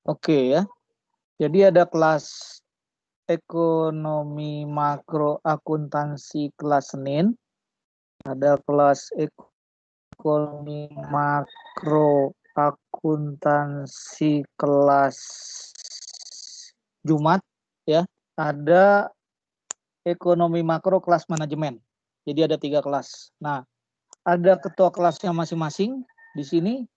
Oke ya. Jadi ada kelas ekonomi makro akuntansi kelas Senin, ada kelas ekonomi makro akuntansi kelas Jumat ya, ada ekonomi makro kelas manajemen. Jadi ada 3 kelas. Nah, ada ketua kelasnya masing-masing di sini.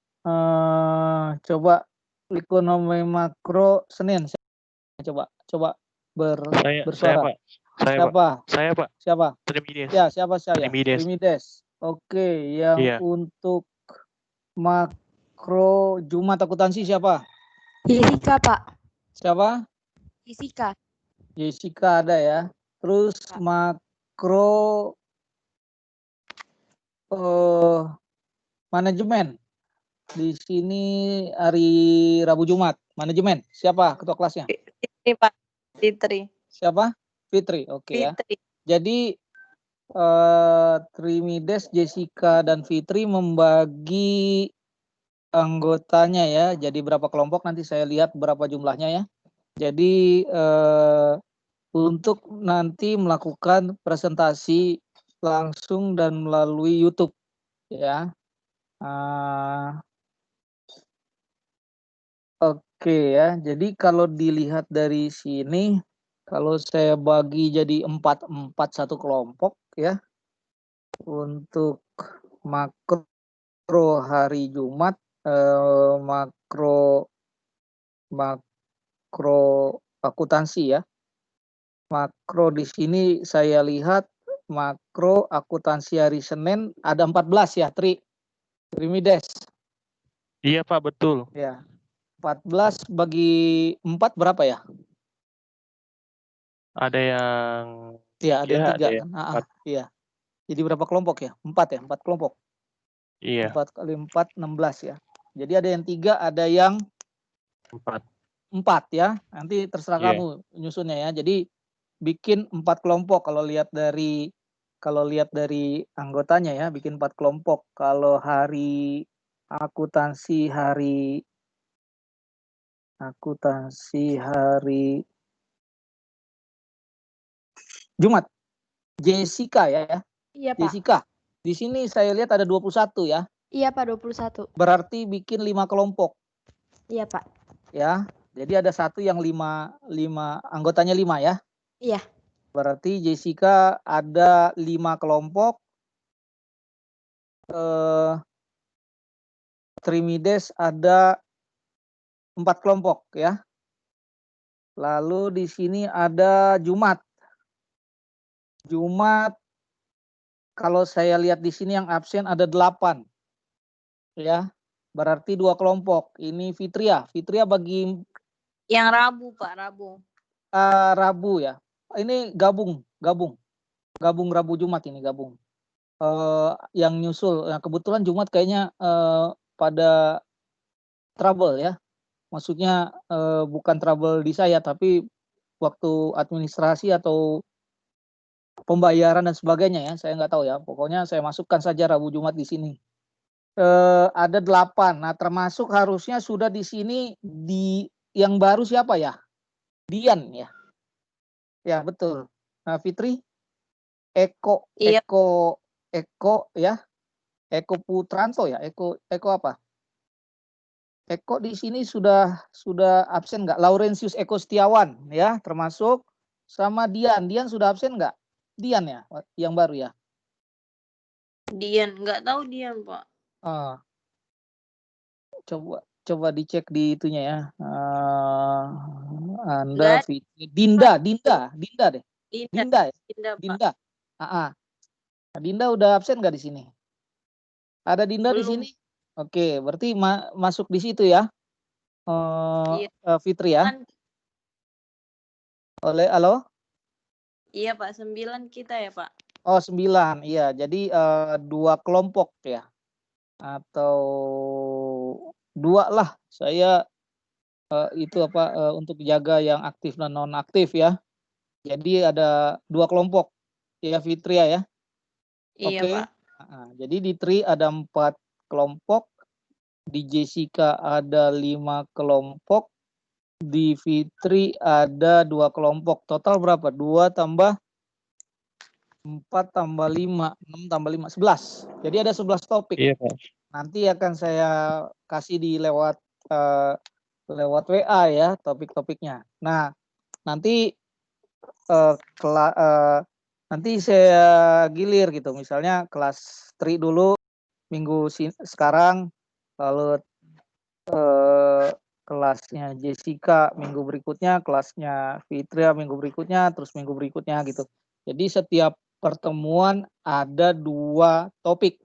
Coba ekonomi makro Senin, coba bersuara. Pak. Saya Pak. Siapa? Trimides. Ya, siapa saya? Trimides. Trimides. Oke, yang Iya. untuk makro Jumat akuntansi siapa? Jessica, Pak. Siapa? Jessica. Jessica ada ya. Terus makro manajemen. Di sini hari Rabu Jumat. Manajemen. Siapa ketua kelasnya? Fitri, Pak. Fitri. Siapa? Fitri. Oke ya. Fitri. Jadi Trimides, Jessica, dan Fitri membagi anggotanya ya. Jadi berapa kelompok nanti saya lihat berapa jumlahnya ya. Jadi untuk nanti melakukan presentasi langsung dan melalui YouTube ya. Oke ya. Jadi kalau dilihat dari sini, kalau saya bagi jadi 4 satu kelompok ya. Untuk makro hari Jumat, makro akuntansi ya. Makro di sini saya lihat makro akuntansi hari Senin ada 14 ya, Trimides. Iya Pak, betul. Ya. 14 bagi 4 berapa ya? Ada yang Iya, ada yang 3 ada kan? Iya. Jadi berapa kelompok ya? 4 ya, 4 kelompok. Iya. 4 kali 4, 16 ya. Jadi ada yang 3, ada yang 4 ya. Nanti terserah kamu nyusunnya ya. Jadi bikin 4 kelompok kalau lihat dari anggotanya ya, bikin 4 kelompok. Kalau hari akuntansi hari Jumat. Jessica ya. Iya, Pak. Jessica. Di sini saya lihat ada 21 ya. Iya, Pak, 21. Berarti bikin 5 kelompok. Iya, Pak. Ya. Jadi ada satu yang 5 anggotanya 5 ya. Iya. Berarti Jessica ada 5 kelompok. Trimides ada 4 kelompok ya. Lalu di sini ada Jumat. Kalau saya lihat di sini yang absen ada 8. Ya. Berarti 2 kelompok. Ini Fitria bagi yang Rabu, Pak, Rabu ya. Ini gabung Rabu Jumat ini gabung. Yang nyusul. Nah, kebetulan Jumat kayaknya pada trouble ya. Maksudnya bukan trouble di saya, tapi waktu administrasi atau pembayaran dan sebagainya ya, saya nggak tahu ya. Pokoknya saya masukkan saja Rabu Jumat di sini. Ada 8. Nah, termasuk harusnya sudah di sini yang baru siapa ya? Dian ya. Ya, betul. Nah, Fitri, Eko ya. Eko Putranto ya. Eko apa? Eko di sini sudah absen nggak? Laurentius Eko Setiawan ya, termasuk sama Dian. Dian sudah absen nggak? Dian ya, yang baru ya. Dian, nggak tahu Dian, Pak. Coba dicek di itunya ya. Anda Dinda deh. Dinda. Nah, Dinda udah absen nggak di sini? Ada Dinda di sini? Oke, berarti masuk di situ ya. Fitri ya. Halo? Iya, Pak, 9 kita ya, Pak. Oh, 9. Iya, jadi 2 kelompok ya. Atau 2 lah. Saya untuk jaga yang aktif dan non aktif ya. Jadi ada 2 kelompok ya, Fitria ya. Iya, Oke. Pak. Jadi di Tri ada 4 kelompok, di Jessica ada 5 kelompok, di Fitri ada 2 kelompok. Total berapa? 2 tambah 4 tambah 5, 6 tambah 5, 11. Jadi ada 11 topik. Iya, Pak. Nanti akan saya kasih di lewat WA ya topik-topiknya. Nah, nanti nanti saya gilir gitu. Misalnya kelas 3 dulu minggu sekarang, lalu kelasnya Jessica minggu berikutnya, kelasnya Fitria minggu berikutnya, terus minggu berikutnya gitu. Jadi setiap pertemuan ada 2 topik.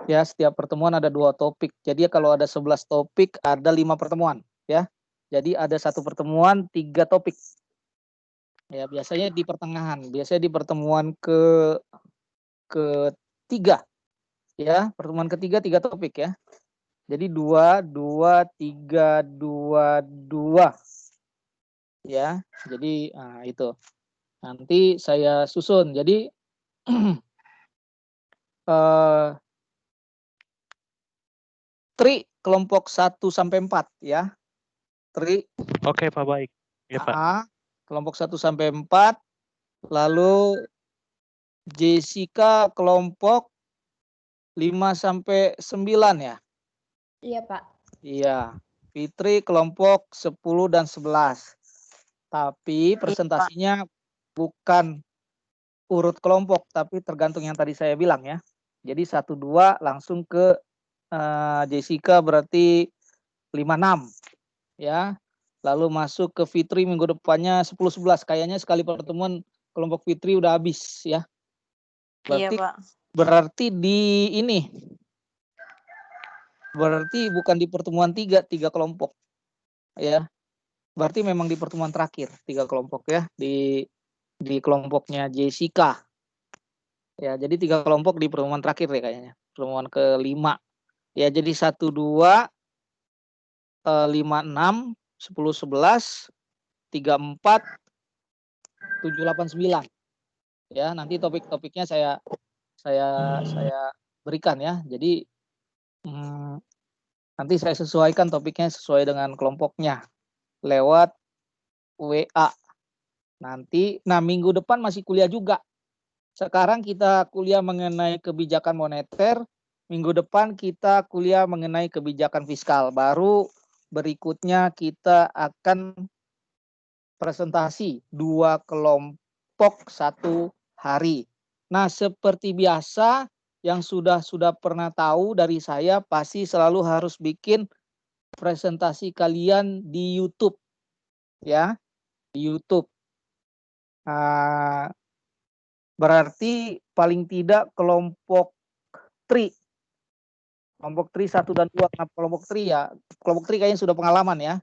Ya, setiap pertemuan ada 2 topik. Jadi kalau ada 11 topik, ada 5 pertemuan ya. Jadi ada 1 pertemuan 3 topik. Ya, biasanya di pertengahan, biasanya di pertemuan ketiga ya, pertemuan ketiga 3 topik ya. Jadi 2, 2, 3, 2, 2. Ya, jadi itu. Nanti saya susun. Jadi Tri kelompok 1 sampai 4 ya. Tri. Oke, Pak, baik. Ya, Pak. Kelompok 1 sampai 4. Lalu Jessica kelompok 5 sampai 9 ya. Iya, Pak. Iya. Fitri kelompok 10 dan 11. Tapi presentasinya bukan urut kelompok, tapi tergantung yang tadi saya bilang ya. Jadi 1, 2 langsung ke Jessica berarti 5, 6 ya. Lalu masuk ke Fitri minggu depannya 10, 11. Kayaknya sekali pertemuan kelompok Fitri udah habis ya. Iya, Pak. Berarti di ini. Berarti bukan di pertemuan 3 kelompok. Ya. Berarti memang di pertemuan terakhir 3 kelompok ya, di kelompoknya Jessica. Ya, jadi 3 kelompok di pertemuan terakhir deh kayaknya. Pertemuan ke-5. Ya, jadi 1, 2, 5, 6, 10, 11, 3, 4, 7, 8, 9. Ya, nanti topik-topiknya saya berikan ya. Jadi nanti saya sesuaikan topiknya sesuai dengan kelompoknya lewat WA. Nanti, minggu depan masih kuliah juga. Sekarang kita kuliah mengenai kebijakan moneter, minggu depan kita kuliah mengenai kebijakan fiskal. Baru berikutnya kita akan presentasi 2 kelompok 1 hari. Nah, seperti biasa yang sudah pernah tahu dari saya, pasti selalu harus bikin presentasi kalian di YouTube. Ya, di YouTube. Berarti paling tidak kelompok Tri. Kelompok Tri 1 dan 2. Kenapa kelompok Tri ya? Kelompok Tri kayaknya sudah pengalaman ya.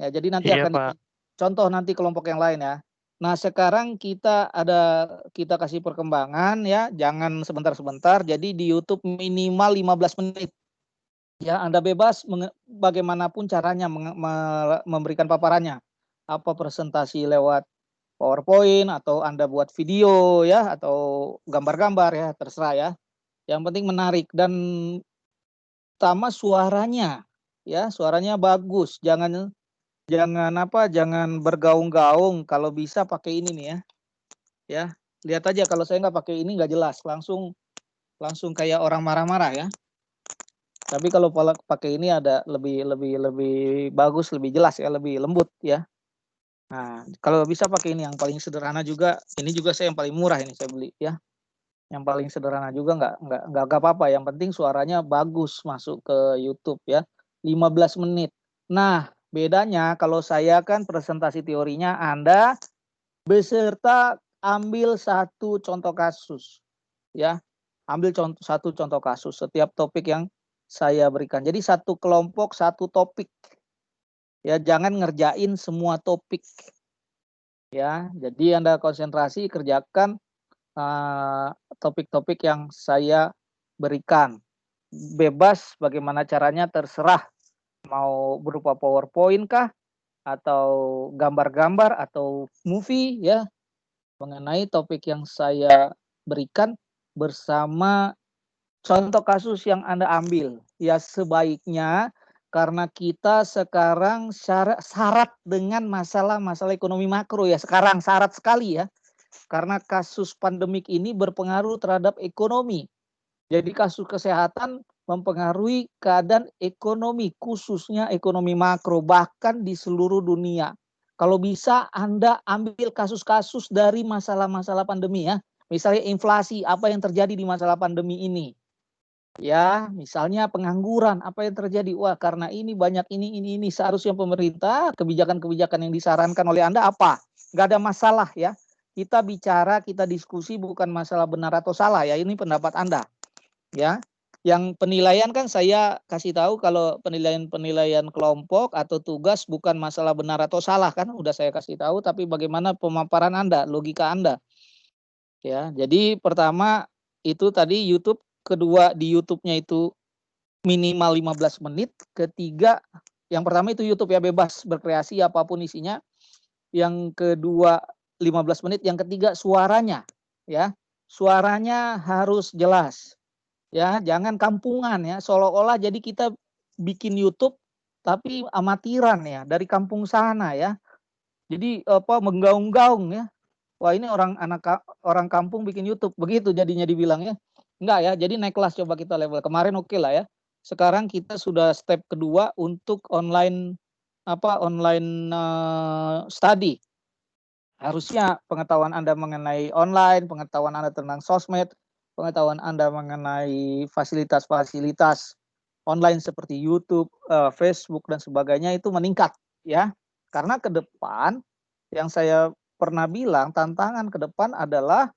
Ya, jadi nanti Iya, akan Pak. contoh nanti kelompok yang lain ya. Nah, sekarang kita kasih perkembangan ya, jangan sebentar-sebentar. Jadi di YouTube minimal 15 menit. Ya, Anda bebas bagaimanapun caranya memberikan paparannya. Apa presentasi lewat PowerPoint atau Anda buat video ya atau gambar-gambar ya, terserah ya. Yang penting menarik dan utama suaranya ya, suaranya bagus. Jangan bergaung-gaung. Kalau bisa pakai ini nih ya. Ya, lihat aja kalau saya nggak pakai ini nggak jelas, langsung kayak orang marah-marah ya. Tapi kalau pakai ini ada lebih bagus, lebih jelas ya, lebih lembut ya. Nah, kalau bisa pakai ini yang paling sederhana juga. Ini juga saya yang paling murah ini saya beli ya. Yang paling sederhana juga nggak apa-apa. Yang penting suaranya bagus masuk ke YouTube ya. 15 menit. Nah, bedanya kalau saya kan presentasi teorinya Anda beserta ambil 1 contoh kasus ya. Ambil satu contoh kasus setiap topik yang saya berikan. Jadi 1 kelompok 1 topik. Ya, jangan ngerjain semua topik. Ya, jadi Anda konsentrasi kerjakan topik-topik yang saya berikan. Bebas bagaimana caranya terserah. Mau berupa PowerPoint kah atau gambar-gambar atau movie ya mengenai topik yang saya berikan bersama contoh kasus yang Anda ambil. Ya, sebaiknya Karena kita sekarang syarat dengan masalah-masalah ekonomi makro ya. Sekarang syarat sekali ya. Karena kasus pandemik ini berpengaruh terhadap ekonomi. Jadi kasus kesehatan mempengaruhi keadaan ekonomi, khususnya ekonomi makro, bahkan di seluruh dunia. Kalau bisa Anda ambil kasus-kasus dari masalah-masalah pandemi ya. Misalnya inflasi, apa yang terjadi di masalah pandemi ini. Ya, misalnya pengangguran, apa yang terjadi? Wah, karena ini banyak ini. Seharusnya pemerintah, kebijakan-kebijakan yang disarankan oleh Anda apa? Nggak ada masalah ya. Kita bicara, kita diskusi bukan masalah benar atau salah ya. Ini pendapat Anda. Ya, yang penilaian kan saya kasih tahu kalau penilaian kelompok atau tugas bukan masalah benar atau salah kan. Udah saya kasih tahu, tapi bagaimana pemaparan Anda, logika Anda. Ya, jadi pertama itu tadi YouTube. Kedua di YouTube-nya itu minimal 15 menit. Ketiga, yang pertama itu YouTube ya, bebas berkreasi apapun isinya. Yang kedua 15 menit. Yang ketiga suaranya ya. Suaranya harus jelas. Ya, jangan kampungan ya. Seolah-olah jadi kita bikin YouTube tapi amatiran ya, dari kampung sana ya. Jadi menggaung-gaung ya. Wah, ini orang kampung bikin YouTube. Begitu jadinya dibilang ya. Enggak ya, jadi naik kelas coba kita level. Kemarin oke lah ya. Sekarang kita sudah step kedua untuk online study. Harusnya pengetahuan Anda mengenai online, pengetahuan Anda tentang sosmed, pengetahuan Anda mengenai fasilitas-fasilitas online seperti YouTube, Facebook dan sebagainya itu meningkat ya. Karena ke depan yang saya pernah bilang tantangan ke depan adalah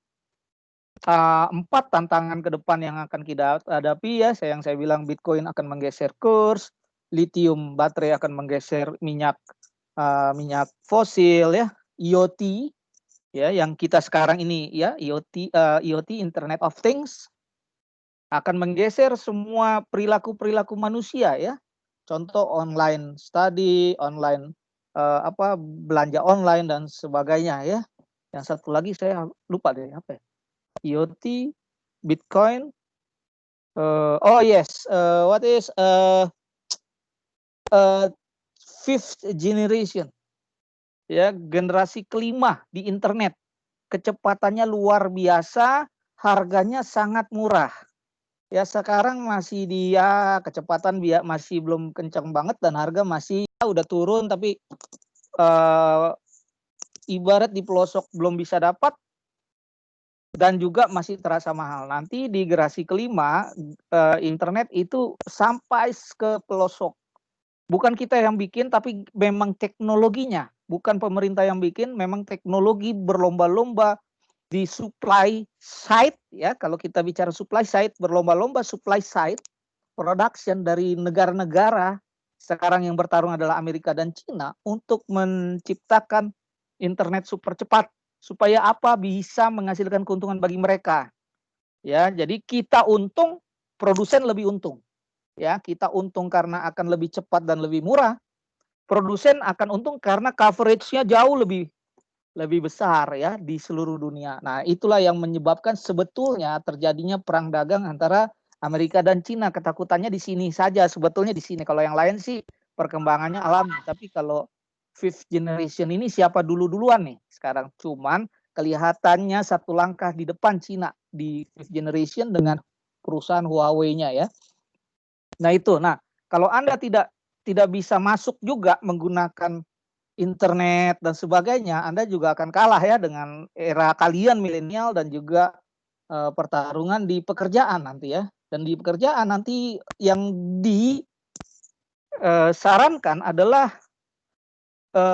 4 tantangan ke depan yang akan kita hadapi ya. Yang saya bilang Bitcoin akan menggeser kurs, lithium baterai akan menggeser minyak fosil ya, IoT ya yang kita sekarang ini ya, IoT Internet of Things akan menggeser semua perilaku manusia ya. Contoh online study, online belanja online dan sebagainya ya. Yang satu lagi saya lupa deh apa ya. IoT, Bitcoin, what is fifth generation, ya generasi kelima di internet, kecepatannya luar biasa, harganya sangat murah. Ya sekarang masih dia kecepatan masih belum kencang banget dan harga masih udah turun tapi ibarat di pelosok belum bisa dapat. Dan juga masih terasa mahal. Nanti di generasi kelima, internet itu sampai ke pelosok. Bukan kita yang bikin, tapi memang teknologinya. Bukan pemerintah yang bikin, memang teknologi berlomba-lomba di supply side. Ya, kalau kita bicara supply side, berlomba-lomba supply side, production dari negara-negara. Sekarang yang bertarung adalah Amerika dan Cina untuk menciptakan internet super cepat. Supaya apa? Bisa menghasilkan keuntungan bagi mereka. Ya, jadi kita untung, produsen lebih untung. Ya, kita untung karena akan lebih cepat dan lebih murah. Produsen akan untung karena coverage-nya jauh lebih besar ya di seluruh dunia. Nah, itulah yang menyebabkan sebetulnya terjadinya perang dagang antara Amerika dan Cina. Ketakutannya di sini saja, sebetulnya di sini. Kalau yang lain sih perkembangannya alami, tapi kalau fifth generation ini siapa duluan nih sekarang, cuman kelihatannya satu langkah di depan Cina di fifth generation dengan perusahaan Huawei-nya ya. Nah itu, kalau Anda tidak bisa masuk juga menggunakan internet dan sebagainya, Anda juga akan kalah ya dengan era kalian milenial dan juga pertarungan di pekerjaan nanti ya. Dan di pekerjaan nanti yang disarankan adalah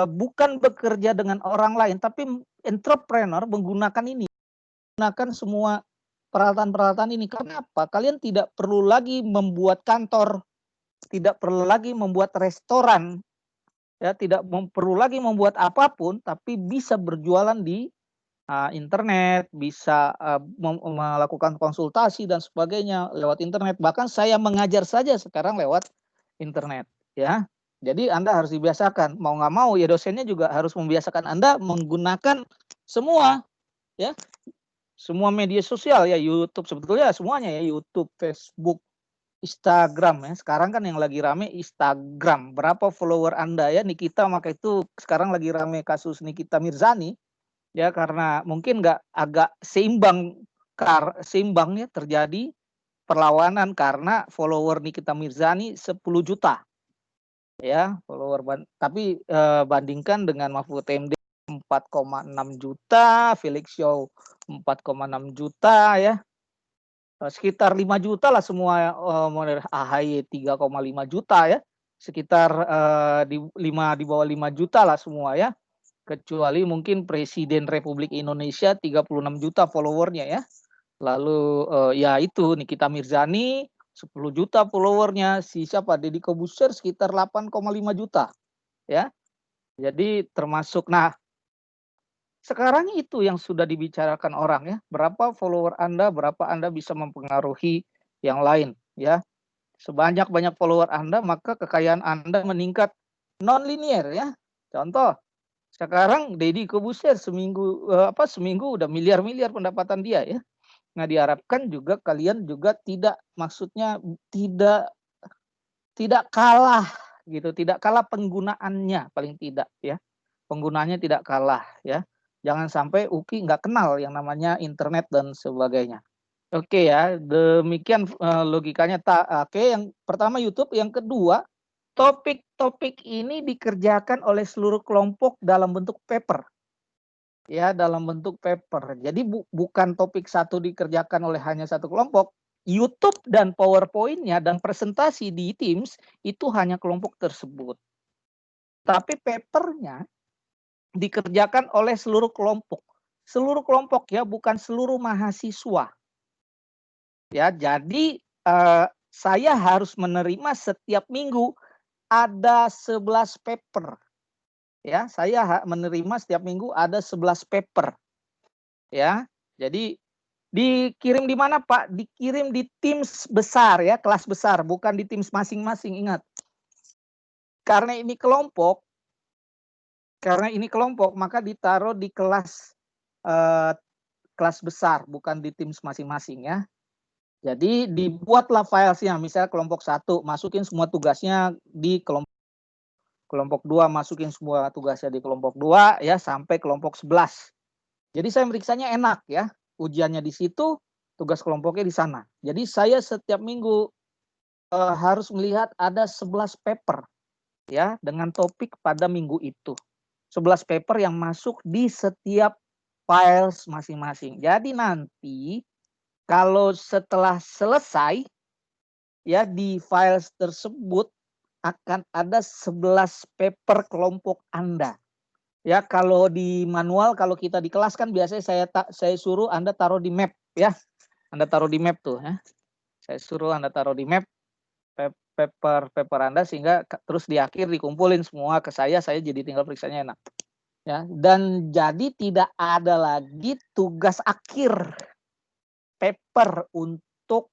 bukan bekerja dengan orang lain, tapi entrepreneur menggunakan semua peralatan-peralatan ini. Karena apa? Kalian tidak perlu lagi membuat kantor, tidak perlu lagi membuat restoran, ya, tidak perlu lagi membuat apapun, tapi bisa berjualan di internet, bisa melakukan konsultasi dan sebagainya lewat internet. Bahkan saya mengajar saja sekarang lewat internet, ya. Jadi Anda harus dibiasakan, mau nggak mau ya dosennya juga harus membiasakan Anda menggunakan semua, ya, semua media sosial ya, YouTube sebetulnya semuanya ya, YouTube, Facebook, Instagram ya. Sekarang kan yang lagi rame Instagram. Berapa follower Anda ya Nikita? Maka itu sekarang lagi rame kasus Nikita Mirzani ya, karena mungkin nggak agak seimbang ya terjadi perlawanan karena follower Nikita Mirzani 10 juta ya tapi bandingkan dengan Mahfud MD 4,6 juta, Felix Show 4,6 juta ya. Sekitar 5 juta lah semua model AHY 3,5 juta ya. Sekitar di bawah 5 juta lah semua ya. Kecuali mungkin Presiden Republik Indonesia 36 juta followernya ya. Lalu ya itu Nikita Mirzani 10 juta followernya, si siapa Deddy Corbuzier sekitar 8,5 juta ya. Jadi termasuk sekarang itu yang sudah dibicarakan orang ya, berapa follower Anda, berapa Anda bisa mempengaruhi yang lain ya. Sebanyak-banyak follower Anda, maka kekayaan Anda meningkat non-linear ya. Contoh, sekarang Deddy Corbuzier seminggu udah miliar-miliar pendapatan dia ya. Nah, diharapkan juga kalian juga tidak kalah gitu, tidak kalah penggunaannya paling tidak ya. Penggunanya tidak kalah ya. Jangan sampai UKI nggak kenal yang namanya internet dan sebagainya. Oke ya, demikian logikanya. Oke, yang pertama YouTube, yang kedua topik-topik ini dikerjakan oleh seluruh kelompok dalam bentuk paper. Ya, dalam bentuk paper. Jadi bukan topik satu dikerjakan oleh hanya satu kelompok. YouTube dan PowerPoint-nya dan presentasi di Teams itu hanya kelompok tersebut. Tapi papernya dikerjakan oleh seluruh kelompok. Seluruh kelompok ya, bukan seluruh mahasiswa. Ya, jadi saya harus menerima setiap minggu ada 11 paper. Ya, saya menerima setiap minggu ada 11 paper. Ya. Jadi dikirim di mana, Pak? Dikirim di Teams besar ya, kelas besar, bukan di Teams masing-masing, ingat. Karena ini kelompok, maka ditaruh di kelas besar, bukan di Teams masing-masing ya. Jadi dibuatlah filesnya, misalnya kelompok 1 masukin semua tugasnya di kelompok 2 masukin semua tugasnya di kelompok 2 ya, sampai kelompok 11. Jadi saya meriksanya enak ya, ujiannya di situ, tugas kelompoknya di sana. Jadi saya setiap minggu harus melihat ada 11 paper ya, dengan topik pada minggu itu. 11 paper yang masuk di setiap files masing-masing. Jadi nanti kalau setelah selesai ya di files tersebut akan ada 11 paper kelompok Anda. Ya, kalau di manual, kalau kita di kelas kan biasanya saya suruh Anda taruh di map ya. Anda taruh di map tuh ya. Saya suruh Anda taruh di map paper Anda, sehingga terus di akhir dikumpulin semua ke saya jadi tinggal periksanya enak. Ya, dan jadi tidak ada lagi tugas akhir paper untuk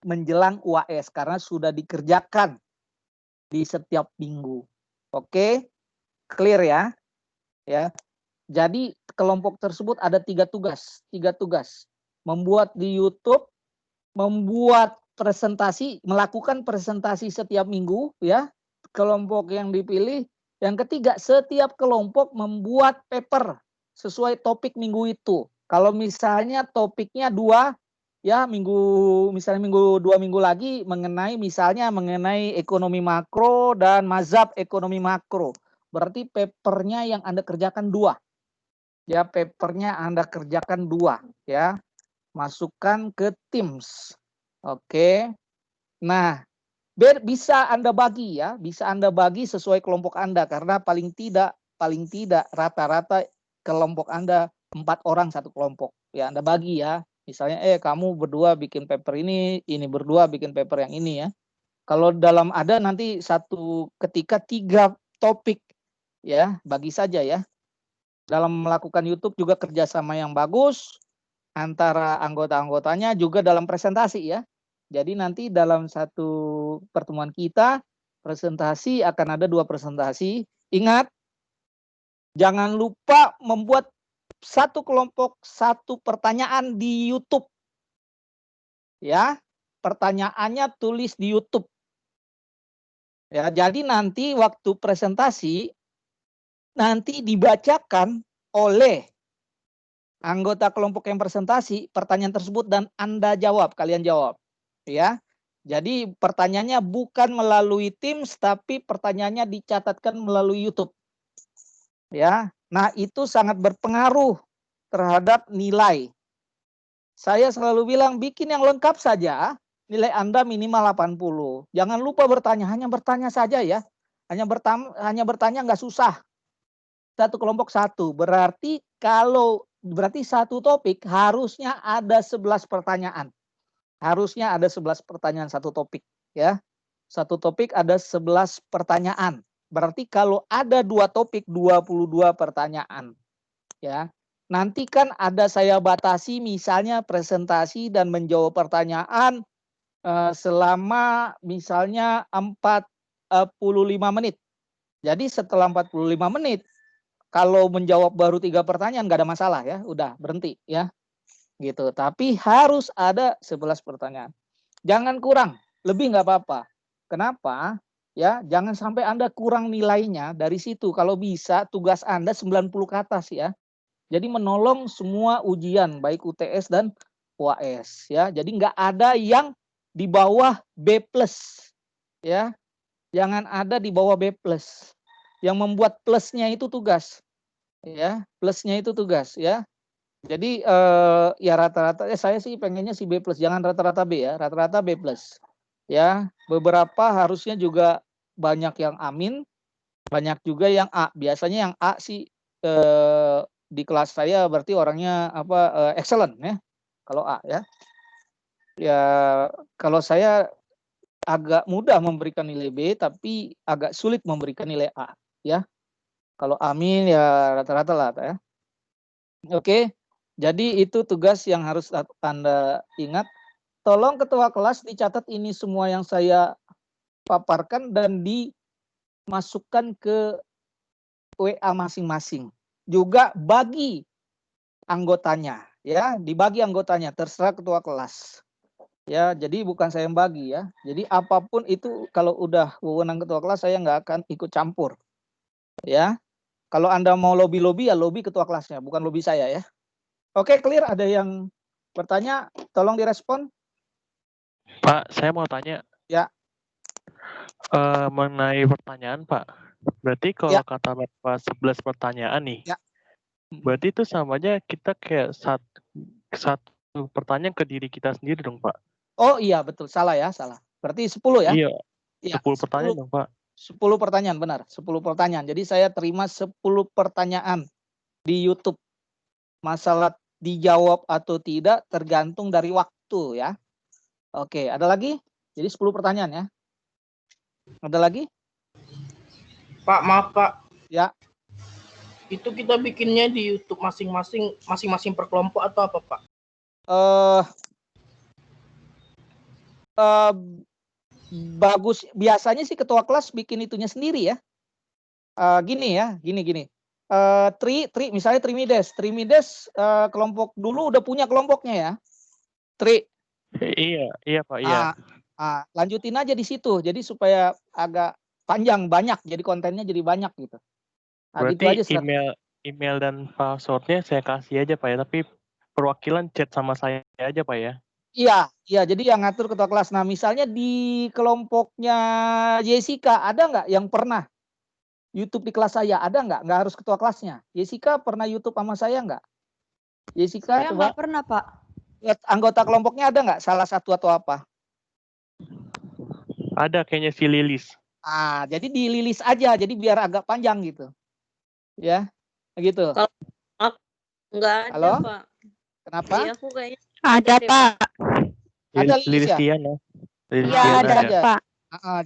menjelang UAS karena sudah dikerjakan di setiap minggu. Oke, clear ya? Ya. Jadi kelompok tersebut ada 3 tugas. Membuat di YouTube, membuat presentasi, melakukan presentasi setiap minggu ya. Kelompok yang dipilih. Yang ketiga, setiap kelompok membuat paper sesuai topik minggu itu. Kalau misalnya topiknya 2 ya, misalnya 2 minggu lagi mengenai ekonomi makro dan mazhab ekonomi makro. Berarti papernya yang Anda kerjakan 2. Ya, papernya Anda kerjakan 2 ya. Masukkan ke Teams. Oke. Nah, bisa Anda bagi ya, bisa Anda bagi sesuai kelompok Anda, karena paling tidak rata-rata kelompok Anda 4 orang satu kelompok. Ya, Anda bagi ya. Misalnya kamu berdua bikin paper ini berdua bikin paper yang ini ya. Kalau ada nanti satu ketika 3 topik ya, bagi saja ya. Dalam melakukan YouTube juga kerjasama yang bagus antara anggota-anggotanya, juga dalam presentasi ya. Jadi nanti dalam satu pertemuan kita presentasi akan ada 2 presentasi. Ingat, jangan lupa membuat satu kelompok 1 pertanyaan di YouTube. Ya, pertanyaannya tulis di YouTube. Ya, jadi nanti waktu presentasi nanti dibacakan oleh anggota kelompok yang presentasi pertanyaan tersebut dan Anda jawab, kalian jawab. Ya. Jadi pertanyaannya bukan melalui Teams tapi pertanyaannya dicatatkan melalui YouTube. Ya. Nah, itu sangat berpengaruh terhadap nilai. Saya selalu bilang bikin yang lengkap saja, nilai Anda minimal 80. Jangan lupa bertanya, hanya bertanya saja ya. Hanya bertanya nggak susah. Satu kelompok satu. Berarti satu topik harusnya ada 11 pertanyaan. Harusnya ada 11 pertanyaan satu topik ya. Satu topik ada 11 pertanyaan. Berarti kalau ada 2 topik 22 pertanyaan. Ya. Nanti kan ada saya batasi misalnya presentasi dan menjawab pertanyaan selama misalnya 45 menit. Jadi setelah 45 menit kalau menjawab baru 3 pertanyaan nggak ada masalah ya, udah berhenti ya. Gitu. Tapi harus ada 11 pertanyaan. Jangan kurang, lebih nggak apa-apa. Kenapa? Ya, jangan sampai Anda kurang nilainya dari situ. Kalau bisa tugas Anda 90 ke atas ya. Jadi menolong semua ujian baik UTS dan UAS ya. Jadi nggak ada yang di bawah B+ ya. Jangan ada di bawah B+. Yang membuat plusnya itu tugas. Ya, plusnya itu tugas ya. Jadi ya rata-rata saya sih pengennya si B+, jangan rata-rata B ya, rata-rata B+. Ya, beberapa harusnya juga banyak yang amin, banyak juga yang A. Biasanya yang A sih di kelas saya berarti orangnya excellent ya. Kalau A ya. Ya kalau saya agak mudah memberikan nilai B tapi agak sulit memberikan nilai A ya. Kalau amin ya rata-rata lah ya. Oke. Jadi itu tugas yang harus Anda ingat. Tolong ketua kelas dicatat ini semua yang saya paparkan dan dimasukkan ke WA masing-masing. Juga bagi anggotanya, ya, dibagi anggotanya, terserah ketua kelas. Ya, jadi bukan saya yang bagi ya. Jadi apapun itu kalau udah wewenang ketua kelas saya nggak akan ikut campur. Ya. Kalau Anda mau lobby-lobby ya lobby ketua kelasnya, bukan lobby saya ya. Oke, clear? Ada yang bertanya? Tolong direspon. Pak, saya mau tanya. Ya. Mengenai pertanyaan, Pak. Berarti kalau kata Bapak 11 pertanyaan nih. Ya. Berarti itu samanya kita kayak satu pertanyaan ke diri kita sendiri dong, Pak. Oh iya, betul. Salah ya, salah. Berarti 10 ya? Iya. Iya, 10 pertanyaan dong, Pak. 10 pertanyaan, benar. 10 pertanyaan. Jadi saya terima 10 pertanyaan di YouTube. Masalah dijawab atau tidak tergantung dari waktu ya. Oke, ada lagi? Jadi 10 pertanyaan ya. Ada lagi? Pak, maaf Pak. Ya. Itu kita bikinnya di YouTube masing-masing per kelompok atau apa, Pak? Bagus. Biasanya sih ketua kelas bikin itunya sendiri ya. Gini. Misalnya Trimides kelompok dulu udah punya kelompoknya ya. Iya Pak, iya. Lanjutin aja di situ. Jadi supaya agak panjang banyak. Jadi kontennya jadi banyak gitu. Berarti gitu aja, email dan passwordnya saya kasih aja Pak ya. Tapi perwakilan chat sama saya aja Pak ya. Iya. Jadi yang ngatur ketua kelas. Nah misalnya di kelompoknya Jessica ada nggak yang pernah YouTube di kelas saya? Ada nggak? Nggak harus ketua kelasnya. Jessica pernah YouTube sama saya nggak? Jessica Saya coba. nggak pernah Pak. Anggota kelompoknya ada nggak? Salah satu atau apa? Ada kayaknya si Lilis. Jadi dililis aja. Jadi biar agak panjang gitu. Ya, gitu. Kalau nggak ada Halo? Pak. Kenapa? Iya, aku kayaknya Ada Pak. Ada Lilis ya? Iya ada Pak.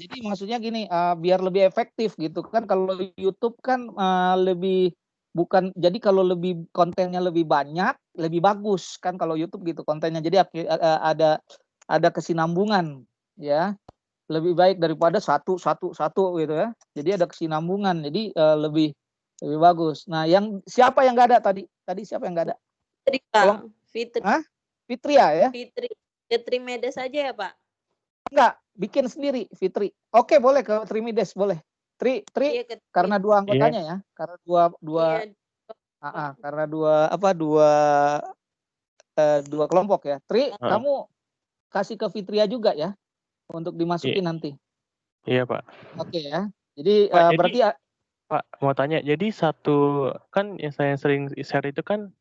Jadi maksudnya gini, biar lebih efektif gitu kan. Kalau YouTube kan lebih bukan. Jadi kalau lebih kontennya lebih banyak, lebih bagus kan kalau YouTube gitu kontennya. Jadi ada kesinambungan ya. Lebih baik daripada satu gitu ya. Jadi ada kesinambungan. Jadi lebih bagus. Nah, siapa yang nggak ada tadi? Tadi siapa yang nggak ada? Fitri, Pak. Fitri. Fitria ya? Fitri. Ke Trimedes saja ya, Pak? Enggak, bikin sendiri, Fitri. Oke, boleh ke Trimides, boleh. Tri, Iya, ke karena dua Iya. anggotanya ya, karena Iya. karena dua kelompok ya. Tri, Heeh. kamu kasih ke Fitria juga ya, untuk dimasukin nanti. Iya, Pak. Oke ya. Jadi Pak, berarti Pak, mau tanya, jadi satu kan yang saya sering share itu kan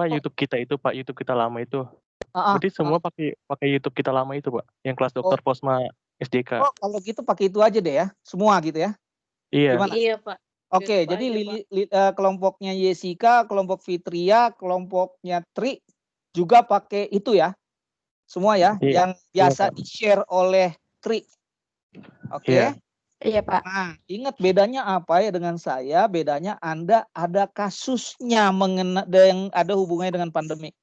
YouTube kita itu, Pak, YouTube kita lama itu. Berarti semua pakai YouTube kita lama itu, Pak, yang kelas dokter Posma SDK. Oh, kalau gitu pakai itu aja deh ya, semua gitu ya. Iya. Gimana? Iya, Pak. Oke, YouTube jadi aja, kelompoknya Yesika, kelompok Fitria, kelompoknya Tri juga pakai itu ya. Semua ya, Iya. yang biasa Pak. di-share oleh Tri. Oke. Iya. Iya, Pak. Nah, ingat bedanya apa ya dengan saya? Bedanya Anda ada kasusnya yang ada hubungannya dengan pandemi.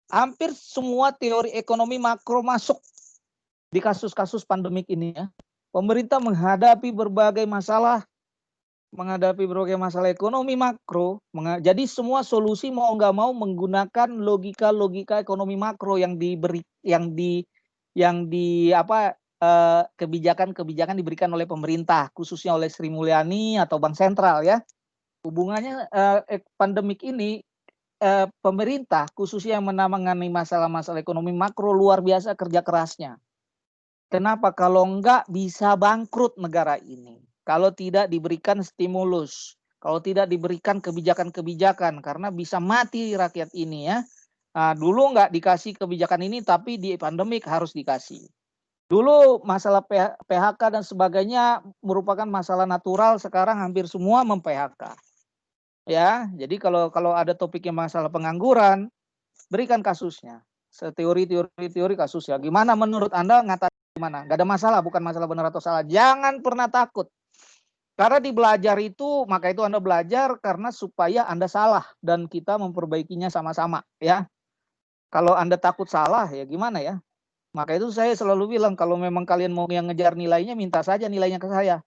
Hampir semua teori ekonomi makro masuk di kasus-kasus pandemik ini ya. Pemerintah menghadapi berbagai masalah ekonomi makro. Jadi semua solusi mau nggak mau menggunakan logika ekonomi makro kebijakan diberikan oleh pemerintah, khususnya oleh Sri Mulyani atau Bank Sentral ya. Hubungannya pandemik ini, pemerintah khususnya yang menangani masalah-masalah ekonomi makro luar biasa kerja kerasnya. Kenapa? Kalau enggak bisa bangkrut negara ini. Kalau tidak diberikan stimulus, kalau tidak diberikan kebijakan-kebijakan, karena bisa mati rakyat ini ya. Nah, dulu enggak dikasih kebijakan ini, tapi di pandemik harus dikasih. Dulu masalah PHK dan sebagainya merupakan masalah natural, sekarang hampir semua mem-PHK. Ya, jadi kalau ada topiknya masalah pengangguran, berikan kasusnya. Teori kasusnya. Gimana menurut Anda ngatakan gimana? Gak ada masalah, bukan masalah benar atau salah. Jangan pernah takut. Karena di belajar itu, maka itu Anda belajar karena supaya Anda salah dan kita memperbaikinya sama-sama ya. Kalau Anda takut salah ya gimana ya? Maka itu saya selalu bilang kalau memang kalian mau yang ngejar nilainya, minta saja nilainya ke saya.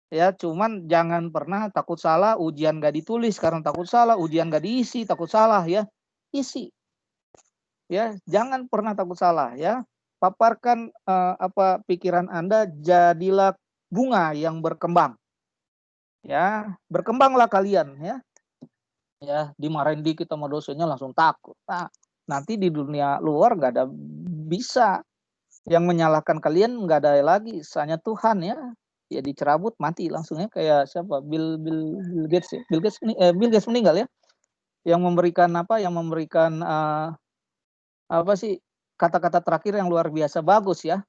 Ya, cuman jangan pernah takut salah, ujian gak ditulis karena takut salah, ujian gak diisi, takut salah ya. Isi. Ya, jangan pernah takut salah ya. Paparkan pikiran Anda, jadilah bunga yang berkembang. Ya, berkembanglah kalian ya. Ya, dimarahin dikit sama dosennya langsung takut. Nah, nanti di dunia luar nggak ada bisa yang menyalahkan kalian, nggak ada lagi, hanya Tuhan ya. Ya dicerabut mati langsung ya, kayak siapa? Bill Gates ya. Bill Gates meninggal ya. Yang memberikan kata-kata terakhir yang luar biasa bagus ya.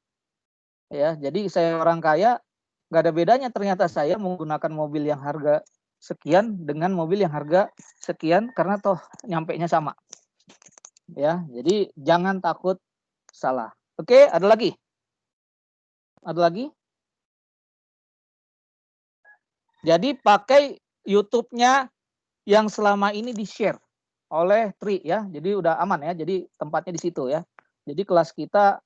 Ya, jadi saya orang kaya, nggak ada bedanya ternyata saya menggunakan mobil yang harga sekian dengan mobil yang harga sekian karena toh nyampenya sama. Ya, jadi jangan takut salah. Oke, ada lagi? Ada lagi? Jadi pakai YouTube-nya yang selama ini di-share oleh Tri ya. Jadi udah aman ya. Jadi tempatnya di situ ya. Jadi kelas kita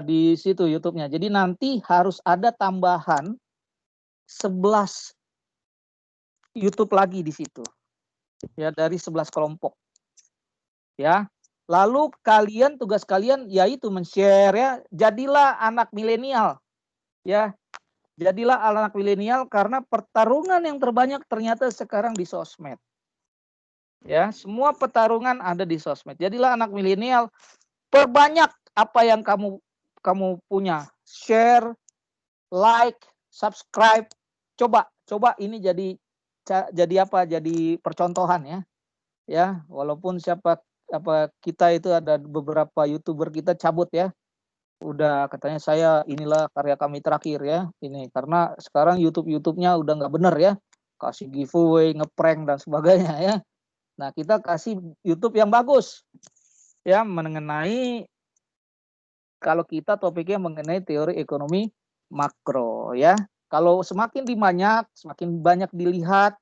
di situ YouTube-nya. Jadi nanti harus ada tambahan 11 YouTube lagi di situ. Ya, dari 11 kelompok. Ya. Lalu tugas kalian yaitu men-share ya. Jadilah anak milenial. Ya. Jadilah anak milenial karena pertarungan yang terbanyak ternyata sekarang di sosmed. Ya, semua pertarungan ada di sosmed. Jadilah anak milenial, perbanyak apa yang kamu punya. Share, like, subscribe. Coba ini jadi percontohan ya. Ya, walaupun kita itu ada beberapa YouTuber kita cabut ya. Udah katanya inilah karya kami terakhir ya. Ini karena sekarang YouTube-nya udah nggak bener ya. Kasih giveaway, ngeprank dan sebagainya ya. Nah, kita kasih YouTube yang bagus. Ya, mengenai kalau kita topiknya mengenai teori ekonomi makro ya. Kalau semakin banyak dilihat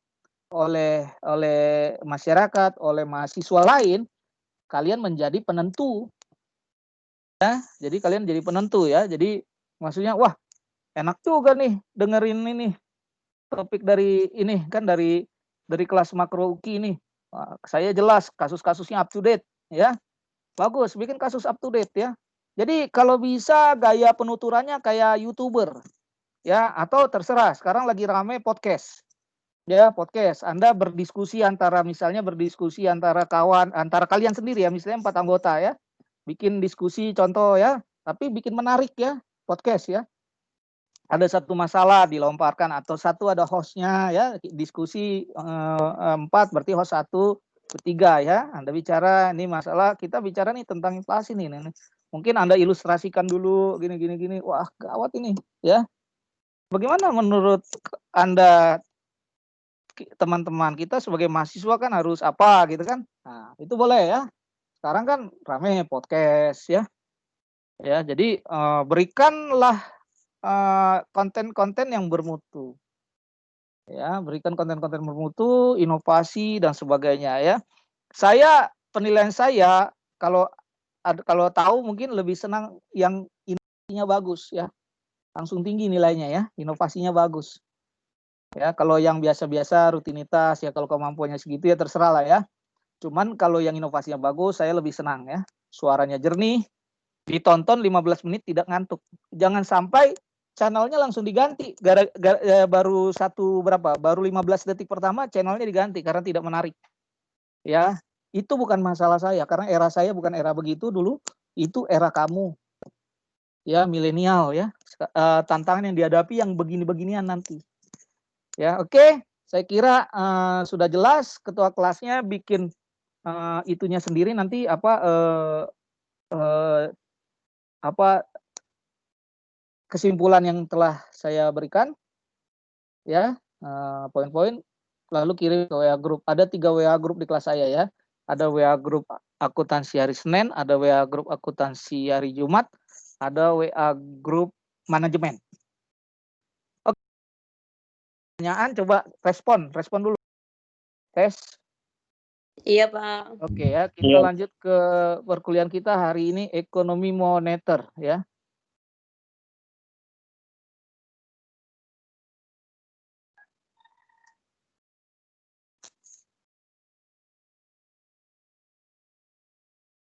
oleh masyarakat, oleh mahasiswa lain, kalian menjadi penentu. Ya, jadi kalian jadi penentu ya. Jadi maksudnya wah, enak juga nih dengerin ini topik dari ini kan dari kelas makro UKI ini. Wah, saya jelas kasus-kasusnya up to date ya. Bagus, bikin kasus up to date ya. Jadi kalau bisa gaya penuturannya kayak YouTuber. Ya, atau terserah. Sekarang lagi rame podcast. Ya, podcast. Anda berdiskusi misalnya berdiskusi antara kawan, antara kalian sendiri ya, misalnya 4 anggota ya. Bikin diskusi contoh ya, tapi bikin menarik ya, podcast ya. Ada satu masalah dilomparkan atau satu ada hostnya ya, diskusi 4 berarti host 1, ketiga ya. Anda bicara ini masalah, kita bicara nih tentang inflasi nih. Mungkin Anda ilustrasikan dulu gini. Wah, gawat ini ya. Bagaimana menurut Anda, teman-teman kita sebagai mahasiswa kan harus apa gitu kan? Nah, itu boleh ya. Sekarang kan rame podcast ya. Ya, jadi berikanlah konten-konten yang bermutu. Ya, berikan konten-konten bermutu, inovasi dan sebagainya ya. Penilaian saya kalau tahu mungkin lebih senang yang inovasinya bagus ya. Langsung tinggi nilainya ya, inovasinya bagus. Ya, kalau yang biasa-biasa rutinitas ya kalau kemampuannya segitu ya terserah lah ya. Cuman kalau yang inovasinya bagus saya lebih senang ya. Suaranya jernih, ditonton 15 menit tidak ngantuk. Jangan sampai channelnya langsung diganti. Baru 15 detik pertama channelnya diganti karena tidak menarik. Ya, itu bukan masalah saya karena era saya bukan era begitu dulu, itu era kamu. Ya, milenial ya. Tantangan yang dihadapi yang begini-beginian nanti. Ya, oke. Saya kira sudah jelas. Ketua kelasnya bikin itunya sendiri nanti kesimpulan yang telah saya berikan ya, poin-poin, lalu kirim ke WA group. Ada 3 WA group di kelas saya ya. Ada WA group akuntansi hari Senin, ada WA group akuntansi hari Jumat, ada WA group manajemen. Oke. Pertanyaan coba respon dulu. Tes. Iya, Pak. Oke ya, kita lanjut ke perkuliahan kita hari ini ekonomi moneter ya.